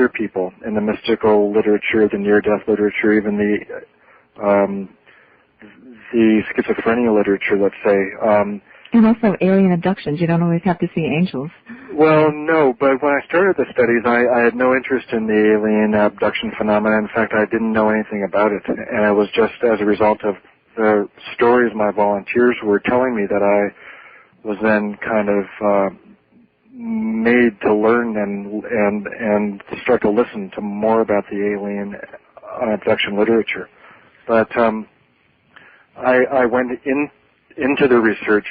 people in the mystical literature, the near-death literature, even the schizophrenia literature, let's say. And also alien abductions. You don't always have to see angels. Well, no, but when I started the studies, I had no interest in the alien abduction phenomena. In fact, I didn't know anything about it. And it was just as a result of the stories my volunteers were telling me that I was then kind of made to learn and start to listen to more about the alien abduction literature. But I went into the research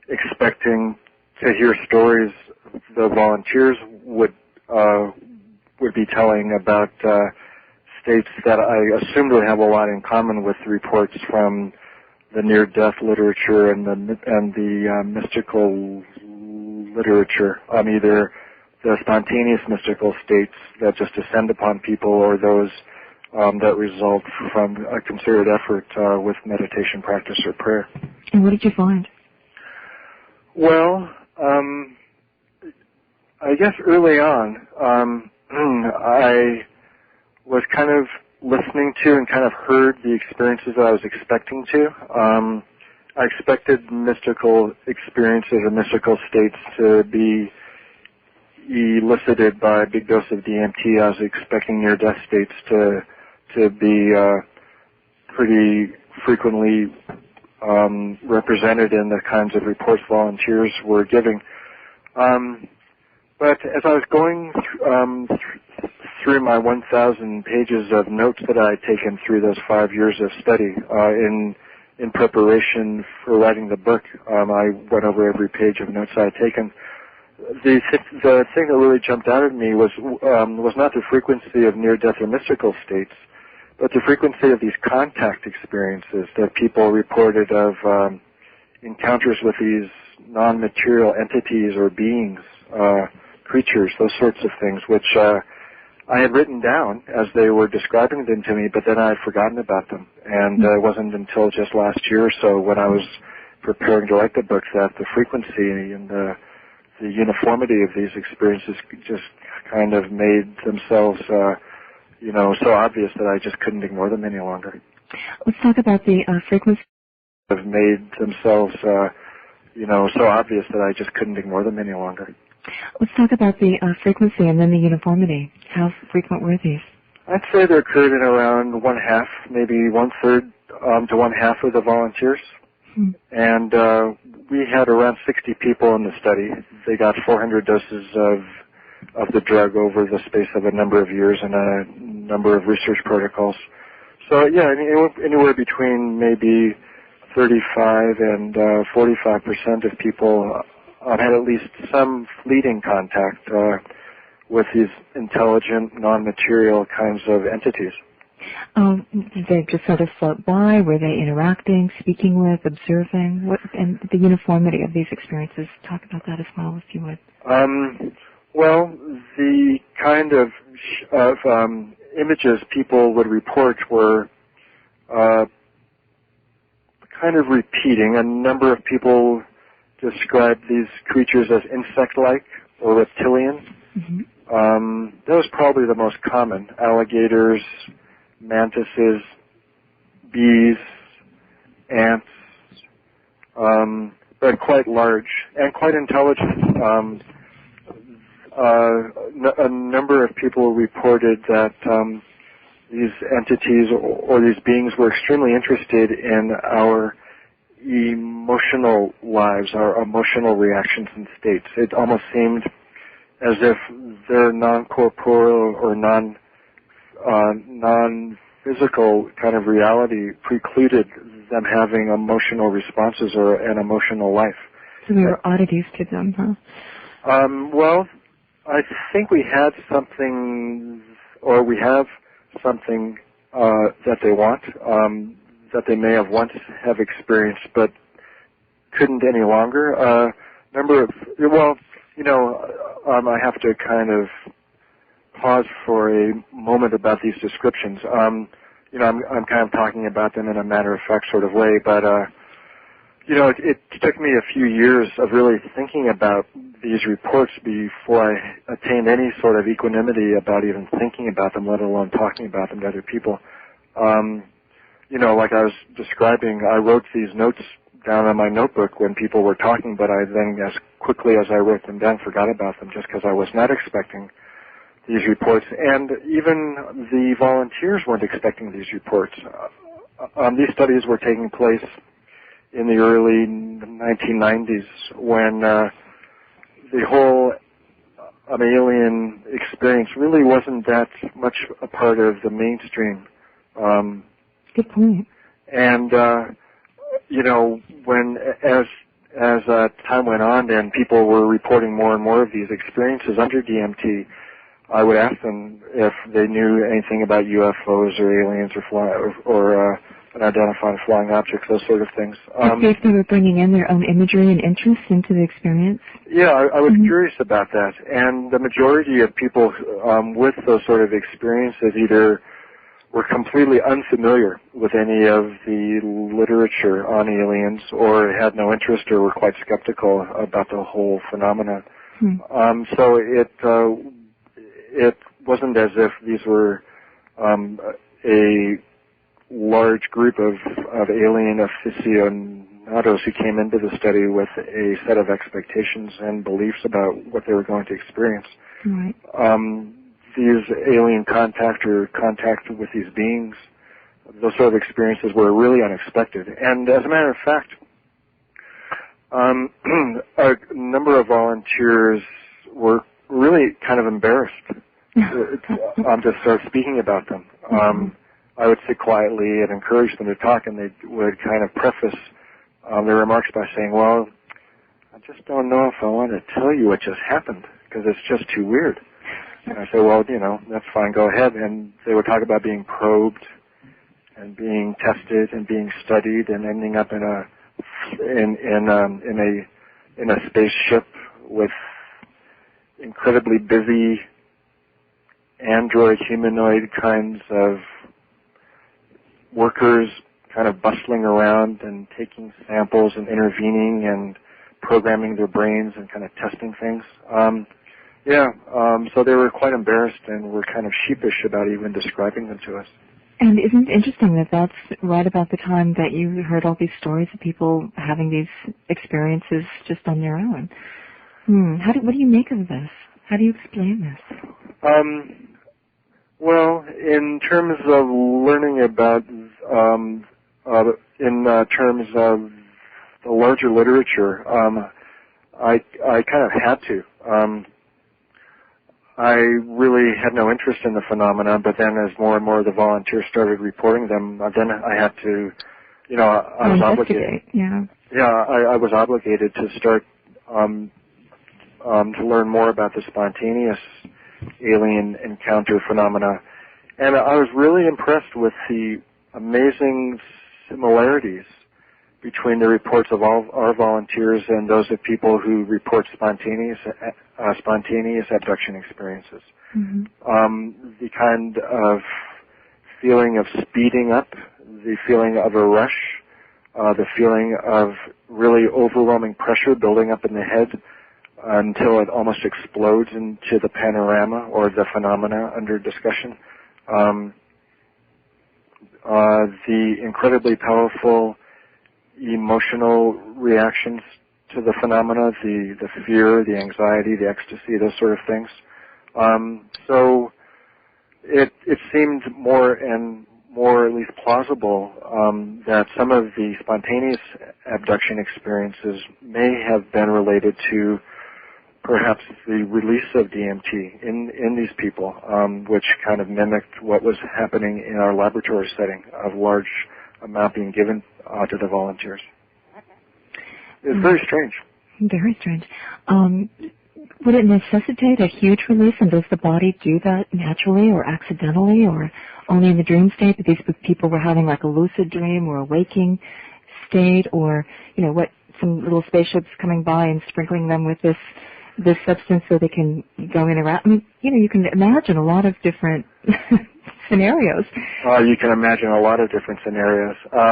expecting to hear stories the volunteers would be telling about states that I assumed would have a lot in common with reports from the near-death literature and the mystical literature, either the spontaneous mystical states that just descend upon people or those that result from a concerted effort with meditation practice or prayer. And what did you find? Well, I guess early on, I was kind of listening to and kind of heard the experiences that I was expecting to. I expected mystical experiences or mystical states to be elicited by a big dose of DMT. I was expecting near-death states to be pretty frequently represented in the kinds of reports volunteers were giving. But as I was going through my 1,000 pages of notes that I had taken through those 5 years of study in preparation for writing the book, I went over every page of notes I had taken. The thing that really jumped out at me was not the frequency of near-death or mystical states, but the frequency of these contact experiences that people reported of encounters with these non-material entities or beings, creatures, those sorts of things, which I had written down as they were describing them to me, but then I had forgotten about them. And it wasn't until just last year or so when I was preparing to write the book that the frequency and the uniformity of these experiences just kind of made themselves so obvious that I just couldn't ignore them any longer. Let's talk about the frequency. Have made themselves, so obvious that I just couldn't ignore them any longer. Let's talk about the frequency and then the uniformity. How frequent were these? I'd say they occurred in around 1/2, maybe 1/3 to 1/2 of the volunteers. And we had around 60 people in the study. They got 400 doses of the drug over the space of a number of years and a number of research protocols. So, yeah, anywhere between maybe 35 and 45% of people had at least some fleeting contact with these intelligent, non-material kinds of entities. Did they just sort of float by? Were they interacting, speaking with, observing? And the uniformity of these experiences, talk about that as well, if you would. Well, the kind of images people would report were kind of repeating. A number of people described these creatures as insect-like or reptilian. That was probably the most common. Alligators, mantises, bees, ants, but quite large and quite intelligent. A number of people reported that these entities or these beings were extremely interested in our emotional lives, our emotional reactions and states. It almost seemed as if their non-corporeal or non-physical kind of reality precluded them having emotional responses or an emotional life. So we were oddities to them, huh? Well, I think we had something, or we have something that they want, that they may have once have experienced, but couldn't any longer. I have to kind of pause for a moment about these descriptions. I'm kind of talking about them in a matter-of-fact sort of way, but it took me a few years of really thinking about these reports before I attained any sort of equanimity about even thinking about them, let alone talking about them to other people. Like I was describing, I wrote these notes down on my notebook when people were talking, but I then, as quickly as I wrote them down, forgot about them just because I was not expecting these reports. And even the volunteers weren't expecting these reports. These studies were taking place in the early 1990s when the whole alien experience really wasn't that much a part of the mainstream. Good point. And when as time went on and people were reporting more and more of these experiences under DMT, I would ask them if they knew anything about UFOs or aliens or unidentified flying objects, those sort of things. If they were bringing in their own imagery and interest into the experience? Yeah, I was curious about that. And the majority of people with those sort of experiences either were completely unfamiliar with any of the literature on aliens or had no interest or were quite skeptical about the whole phenomena. So it wasn't as if these were a large group of alien aficionados who came into the study with a set of expectations and beliefs about what they were going to experience. Right. These alien contact or contact with these beings, those sort of experiences were really unexpected. And as a matter of fact, a number of volunteers were really kind of embarrassed to start speaking about them. I would sit quietly and encourage them to talk, and they would kind of preface their remarks by saying, well, I just don't know if I want to tell you what just happened because it's just too weird. And I say, well, that's fine, go ahead. And they would talk about being probed and being tested and being studied and ending up in a spaceship with incredibly busy android humanoid kinds of workers kind of bustling around and taking samples and intervening and programming their brains and kind of testing things. So they were quite embarrassed and were kind of sheepish about even describing them to us. And isn't it interesting that that's right about the time that you heard all these stories of people having these experiences just on their own? What do you make of this? How do you explain this? Well, in terms of learning about, in terms of the larger literature, I kind of had to. I really had no interest in the phenomena, but then as more and more of the volunteers started reporting them, then I had to, I was obligated. I was obligated to start to learn more about the spontaneous alien encounter phenomena. And I was really impressed with the amazing similarities between the reports of all our volunteers and those of people who report spontaneous abduction experiences. The kind of feeling of speeding up, the feeling of a rush, the feeling of really overwhelming pressure building up in the head until it almost explodes into the panorama or the phenomena under discussion. The incredibly powerful emotional reactions to the phenomena, the fear, the anxiety, the ecstasy, those sort of things. So it seemed more and more, at least plausible, that some of the spontaneous abduction experiences may have been related to perhaps the release of DMT in these people, which kind of mimicked what was happening in our laboratory setting of large amount being given to the volunteers. It's very strange. Very strange. Would it necessitate a huge release, and does the body do that naturally or accidentally or only in the dream state that these people were having like a lucid dream or a waking state, or, what, some little spaceships coming by and sprinkling them with this substance so they can go in around? I mean, you can imagine a lot of different scenarios. You can imagine a lot of different scenarios.